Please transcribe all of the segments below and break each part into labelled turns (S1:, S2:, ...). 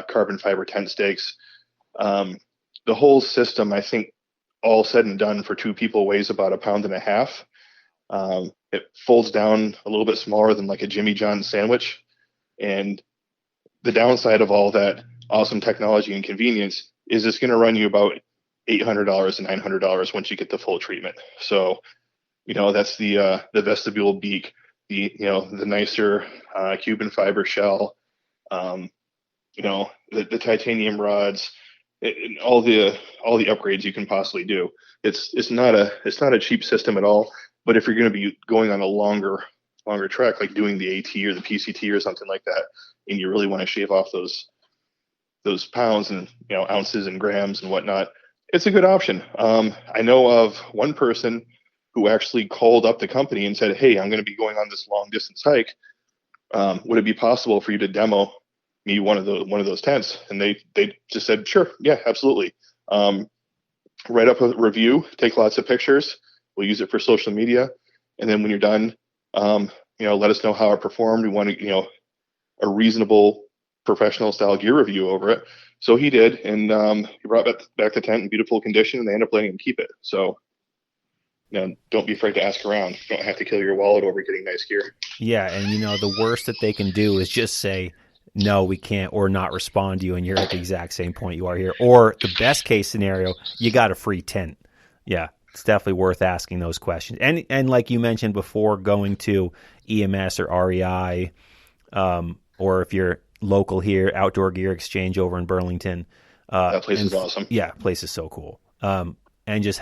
S1: carbon fiber tent stakes. The whole system, I think, all said and done for two people weighs about 1.5 pounds. It folds down a little bit smaller than like a Jimmy John's sandwich. And the downside of all that awesome technology and convenience is it's going to run you about $800 to $900 once you get the full treatment. So, that's the vestibule beak, the nicer Cuban fiber shell, the titanium rods, and all the upgrades you can possibly do. It's not a cheap system at all. But if you're going to be going on a longer trek, like doing the AT or the PCT or something like that, and you really want to shave off those pounds and ounces and grams and whatnot, it's a good option. I know of one person who actually called up the company and said, "Hey, I'm going to be going on this long distance hike. Would it be possible for you to demo me one of those tents?" And they just said, "Sure, yeah, absolutely. Write up a review, take lots of pictures. We'll use it for social media, and then when you're done, let us know how it performed. We want a reasonable professional style gear review over it." So he did, and he brought back the tent in beautiful condition, and they ended up letting him keep it. So, don't be afraid to ask around. You don't have to kill your wallet over getting nice gear.
S2: Yeah, and the worst that they can do is just say, "No, we can't," or not respond to you, and you're at the exact same point you are here. Or the best case scenario, you got a free tent. Yeah, it's definitely worth asking those questions. And like you mentioned before, going to EMS or REI, or if you're local here, Outdoor Gear Exchange over in Burlington.
S1: That place is awesome.
S2: Yeah, place is so cool. And just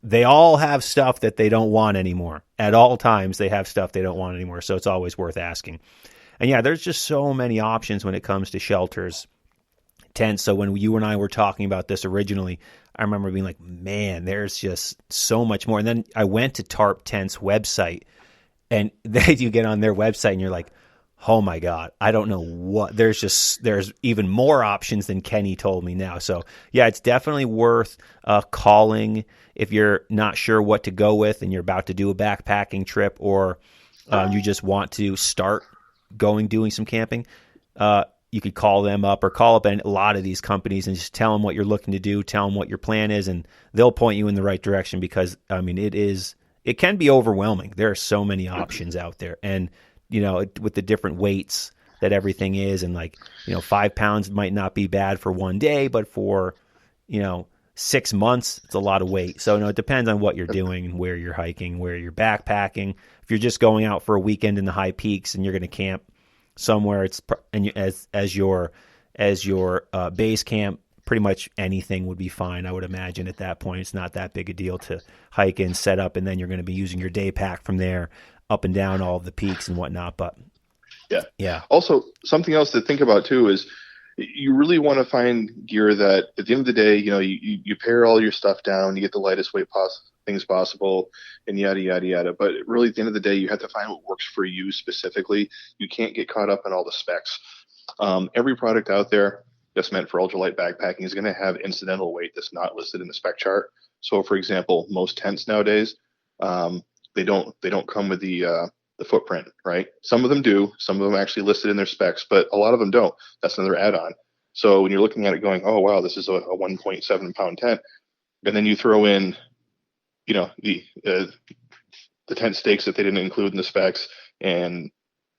S2: they all have stuff that they don't want anymore. At all times, they have stuff they don't want anymore. So it's always worth asking. And yeah, there's just so many options when it comes to shelters, tents. So when you and I were talking about this originally, I remember being like, man, there's just so much more. And then I went to Tarp Tent's website, and then you get on their website and you're like, oh my God, I don't know what, there's even more options than Kenny told me now. So yeah, it's definitely worth calling if you're not sure what to go with and you're about to do a backpacking trip, or you just want to start doing some camping. You could call them up or call up a lot of these companies and just tell them what you're looking to do, tell them what your plan is, and they'll point you in the right direction, because it can be overwhelming. There are so many options out there, and with the different weights that everything is, and 5 pounds might not be bad for one day, but for 6 months, it's a lot of weight. So it depends on what you're doing and where you're hiking, where you're backpacking. If you're just going out for a weekend in the high peaks and you're going to camp somewhere, as your base camp, pretty much anything would be fine. I would imagine at that point, it's not that big a deal to hike and set up, and then you're going to be using your day pack from there up and down all of the peaks and whatnot. But yeah. Also, something else to think about too is you really want to find gear that at the end of the day, you pare all your stuff down, you get the lightest weight things possible, and yada, yada, yada. But really at the end of the day, you have to find what works for you specifically. You can't get caught up in all the specs. Every product out there that's meant for ultralight backpacking is going to have incidental weight that's not listed in the spec chart. So for example, most tents nowadays, they don't come with the footprint, right? Some of them do. Some of them actually listed in their specs, but a lot of them don't. That's another add-on. So when you're looking at it going, oh, wow, this is a 1.7 pound tent. And then you throw in, the tent stakes that they didn't include in the specs, and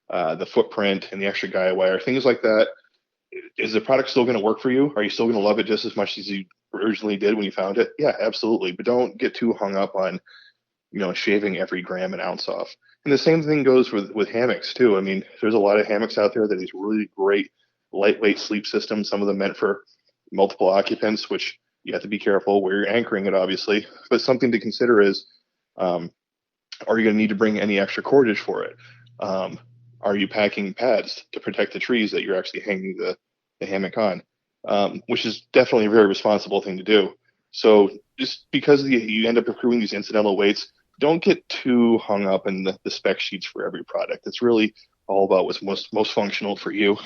S2: the footprint and the extra guy wire, things like that. Is the product still going to work for you? Are you still going to love it just as much as you originally did when you found it? Yeah, absolutely. But don't get too hung up on, shaving every gram and ounce off. And the same thing goes with hammocks too. I mean, there's a lot of hammocks out there that are these really great lightweight sleep systems, some of them meant for multiple occupants, which you have to be careful where you're anchoring it, obviously. But something to consider is, are you going to need to bring any extra cordage for it? Are you packing pads to protect the trees that you're actually hanging the hammock on? Which is definitely a very responsible thing to do. So just because you end up accruing these incidental weights, don't get too hung up in the spec sheets for every product. It's really all about what's most functional for you.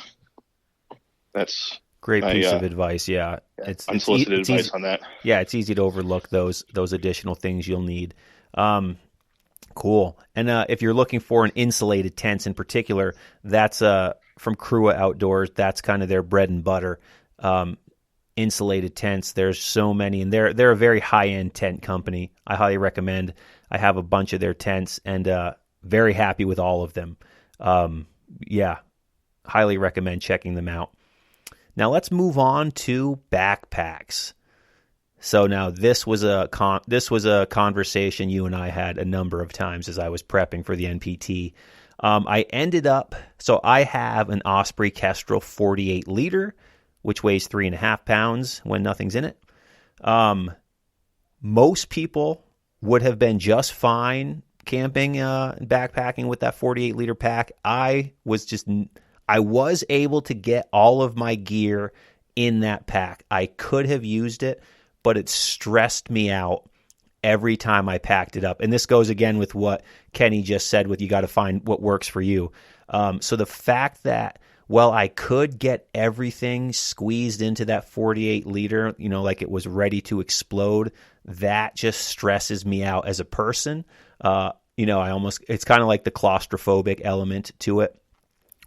S2: That's great piece of advice. Yeah, it's
S1: unsolicited advice
S2: easy,
S1: on that.
S2: Yeah, it's easy to overlook those additional things you'll need. Cool. And if you're looking for an insulated tent in particular, that's from Crua Outdoors. That's kind of their bread and butter. Insulated tents. There's so many, and they're a very high end tent company. I highly recommend. I have a bunch of their tents, and very happy with all of them. Yeah, highly recommend checking them out. Now let's move on to backpacks. So now this was a conversation you and I had a number of times as I was prepping for the NPT. I ended up, so I have an Osprey Kestrel 48 liter, which weighs 3.5 pounds when nothing's in it. Most people would have been just fine camping and backpacking with that 48 liter pack. I was able to get all of my gear in that pack. I could have used it, but it stressed me out every time I packed it up. And this goes again with what Kenny just said with you got to find what works for you. So the fact that, well, I could get everything squeezed into that 48 liter, like it was ready to explode, that just stresses me out as a person. It's kind of like the claustrophobic element to it.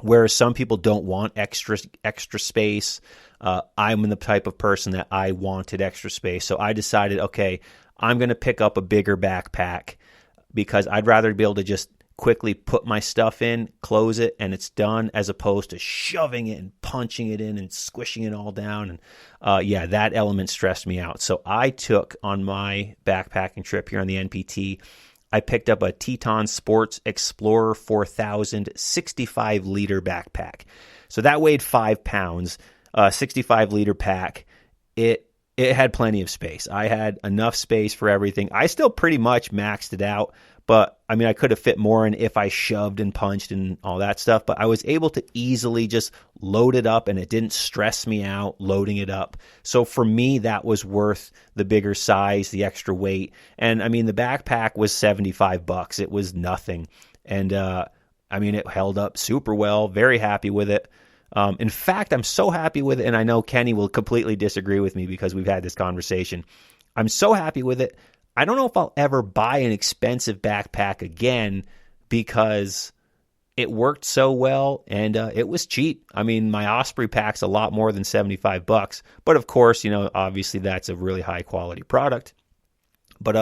S2: Whereas some people don't want extra space. I'm the type of person that I wanted extra space. So I decided, okay, I'm going to pick up a bigger backpack because I'd rather be able to just quickly put my stuff in, close it, and it's done, as opposed to shoving it and punching it in and squishing it all down. And that element stressed me out. So I took on my backpacking trip here on the NPT, I picked up a Teton Sports Explorer 4000 65 liter backpack. So that weighed 5 pounds, 65 liter pack. It had plenty of space. I had enough space for everything. I still pretty much maxed it out, but I mean, I could have fit more in if I shoved and punched and all that stuff, but I was able to easily just load it up and it didn't stress me out loading it up. So for me, that was worth the bigger size, the extra weight. And I mean, the backpack was $75. It was nothing. And it held up super well. Very happy with it. In fact, I'm so happy with it, and I know Kenny will completely disagree with me because we've had this conversation. I'm so happy with it. I don't know if I'll ever buy an expensive backpack again because it worked so well and it was cheap. I mean, my Osprey pack's a lot more than $75, but of course, obviously that's a really high quality product. But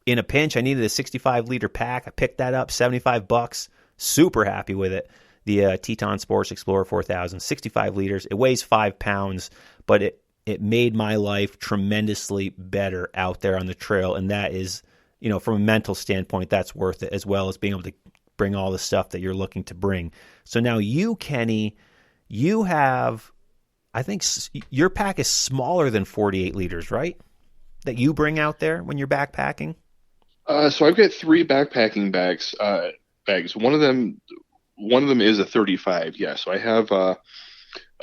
S2: in a pinch, I needed a 65 liter pack. I picked that up, $75. Super happy with it. The Teton Sports Explorer 4000, 65 liters. It weighs 5 pounds, but it made my life tremendously better out there on the trail. And that is, from a mental standpoint, that's worth it, as well as being able to bring all the stuff that you're looking to bring. So now you, Kenny, you have, I think your pack is smaller than 48 liters, right? That you bring out there when you're backpacking?
S1: So I've got 3 backpacking bags. One of them is a 35. Yeah. So I have a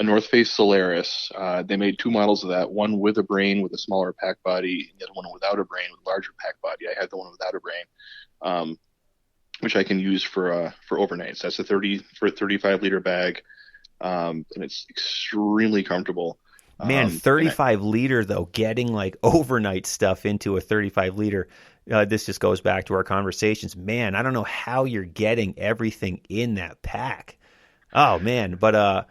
S1: North Face Solaris. They made 2 models of that. One with a brain with a smaller pack body, and the other one without a brain with a larger pack body. I had the one without a brain, which I can use for overnights. That's a 35 liter bag, and it's extremely comfortable.
S2: Man, 35 liter though, getting like overnight stuff into a 35 liter. This just goes back to our conversations. Man, I don't know how you're getting everything in that pack. Oh man, but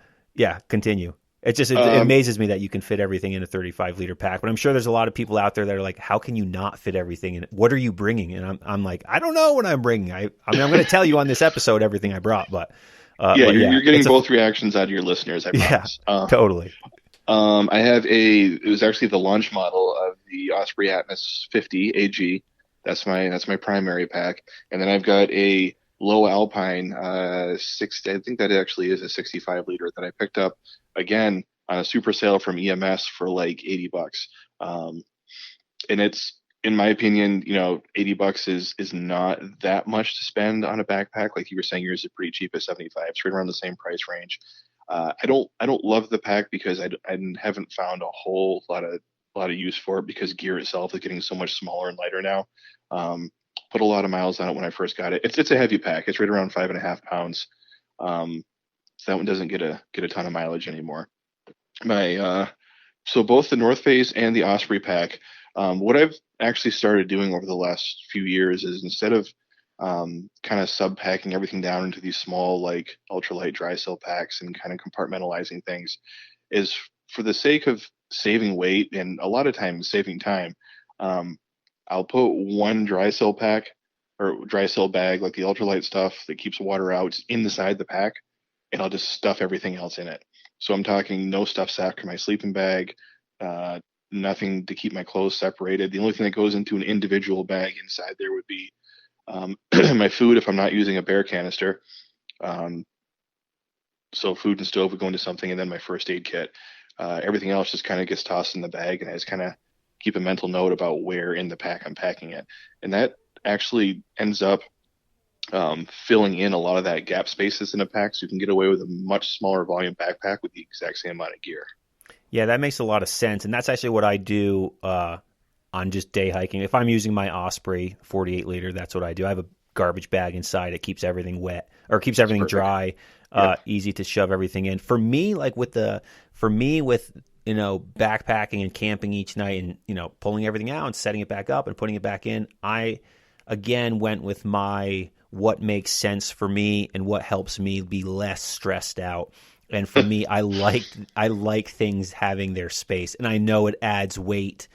S2: continue. It amazes me that you can fit everything in a 35 liter pack. But I'm sure there's a lot of people out there that are like, how can you not fit everything in it? What are you bringing? And I'm like, I don't know what I'm bringing. I'm going to tell you on this episode everything I brought, but
S1: you're getting both reactions out of your listeners. I promise.
S2: Yeah, totally.
S1: I have it was actually the launch model of the Osprey Atmos 50 AG. That's my primary pack. And then I've got a low Alpine, I think that actually is a 65 liter that I picked up again on a super sale from EMS for like $80. And it's, in my opinion, $80 is not that much to spend on a backpack. Like you were saying, yours is pretty cheap at 75. It's right around the same price range. I don't love the pack because I haven't found a whole lot of use for it because gear itself is getting so much smaller and lighter now. Put a lot of miles on it when I first got it. It's a heavy pack. It's right around 5.5 pounds. So that one doesn't get a ton of mileage anymore. So both the North Face and the Osprey pack, what I've actually started doing over the last few years is instead of kind of sub packing everything down into these small, like ultralight dry cell packs and kind of compartmentalizing things is for the sake of saving weight and a lot of times saving time. Um, I'll put one dry cell pack or dry cell bag, like the ultralight stuff that keeps water out, inside the pack, and I'll just stuff everything else in it. So I'm talking no stuff sack for my sleeping bag, uh, nothing to keep my clothes separated. The only thing that goes into an individual bag inside there would be my food if I'm not using a bear canister. Um, so food and stove would go into something, and then my first aid kit. Everything else just kind of gets tossed in the bag, and I just kind of keep a mental note about where in the pack I'm packing it, and that actually ends up filling in a lot of that gap spaces in a pack, so you can get away with a much smaller volume backpack with the exact same amount of gear.
S2: Yeah, that makes a lot of sense, and that's actually what I do on just day hiking. If I'm using my Osprey 48 liter, that's what I do. I have a garbage bag inside. It keeps everything wet or keeps everything dry, easy to shove everything in. For me, with backpacking and camping each night and pulling everything out and setting it back up and putting it back in, I again went with my what makes sense for me and what helps me be less stressed out. And for me, I like things having their space, and I know it adds weight.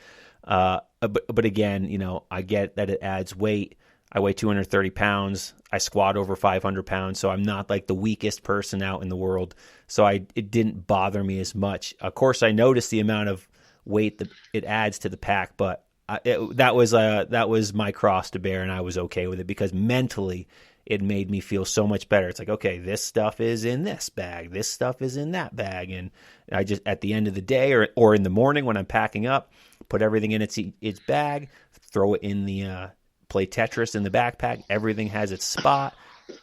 S2: But again, I get that it adds weight. I weigh 230 pounds. I squat over 500 pounds, so I'm not like the weakest person out in the world. So it didn't bother me as much. Of course, I noticed the amount of weight that it adds to the pack, but that was my cross to bear, and I was okay with it because mentally it made me feel so much better. It's like, okay, this stuff is in this bag, this stuff is in that bag, and I just at the end of the day or in the morning when I'm packing up, put everything in its bag, throw it in the play Tetris in the backpack. Everything has its spot.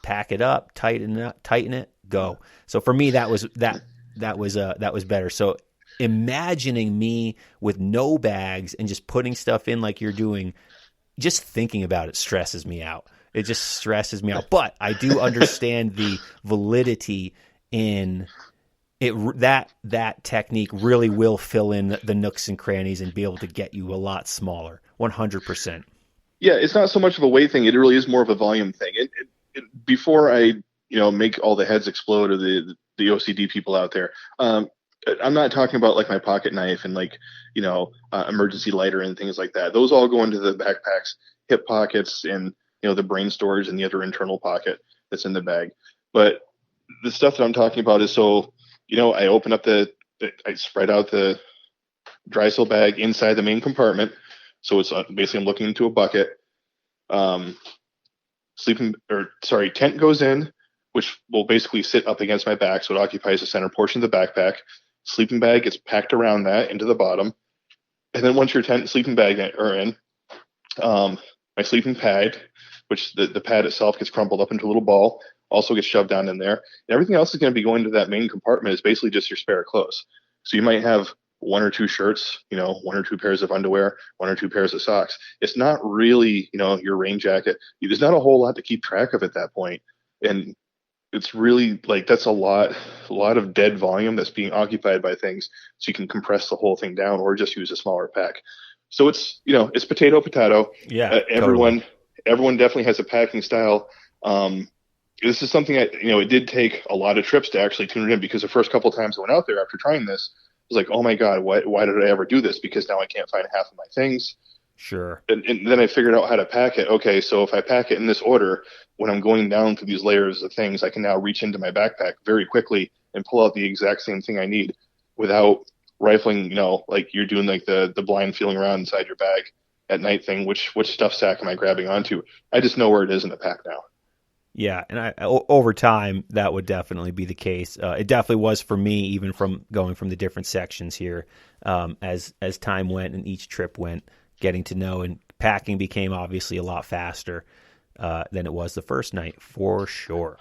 S2: Pack it up, tighten it, go. So for me, that was better. So imagining me with no bags and just putting stuff in like you're doing, just thinking about it stresses me out. It just stresses me out. But I do understand the validity in it. That technique really will fill in the nooks and crannies and be able to get you a lot smaller. 100%.
S1: Yeah, it's not so much of a weight thing. It really is more of a volume thing. Before I, make all the heads explode of the OCD people out there, I'm not talking about like my pocket knife and like, emergency lighter and things like that. Those all go into the backpacks, hip pockets, and the brain storage and the other internal pocket that's in the bag. But the stuff that I'm talking about is so, I open up I spread out the dry cell bag inside the main compartment. So it's basically I'm looking into a bucket. Tent goes in, which will basically sit up against my back. So it occupies the center portion of the backpack. Sleeping bag gets packed around that into the bottom. And then once your tent and sleeping bag are in, my sleeping pad, which the pad itself gets crumpled up into a little ball, also gets shoved down in there. And everything else is going to be going to that main compartment is basically just your spare clothes. So you might have one or two shirts, one or two pairs of underwear, one or two pairs of socks. It's not really, your rain jacket. There's not a whole lot to keep track of at that point. And it's really like that's a lot of dead volume that's being occupied by things. So you can compress the whole thing down or just use a smaller pack. So it's, it's potato.
S2: Yeah.
S1: Everyone definitely has a packing style. This is something it did take a lot of trips to actually tune it in, because the first couple of times I went out there after trying this, I was like, oh my God, why did I ever do this? Because now I can't find half of my things.
S2: Sure.
S1: And then I figured out how to pack it. Okay, so if I pack it in this order, when I'm going down through these layers of things, I can now reach into my backpack very quickly and pull out the exact same thing I need without rifling, like you're doing like the blind feeling around inside your bag at night thing. Which stuff sack am I grabbing onto? I just know where it is in the pack now.
S2: Yeah, and over time, that would definitely be the case. It definitely was for me, even from going from the different sections here, as time went and each trip went, getting to know, and packing became obviously a lot faster than it was the first night, for sure.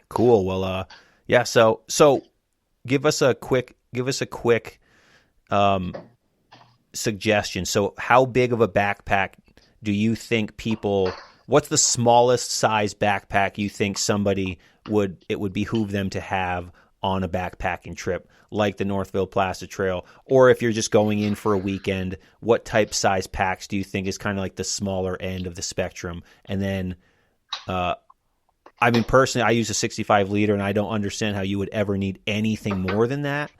S2: Cool. Well, yeah. So give us a quick suggestion. So, how big of a backpack do you think people? What's the smallest size backpack you think somebody would behoove them to have on a backpacking trip, like the Northville-Placid Trail? Or if you're just going in for a weekend, what type size packs do you think is kind of like the smaller end of the spectrum? And then Uh, I mean, personally, I use a 65 liter, and I don't understand how you would ever need anything more than that.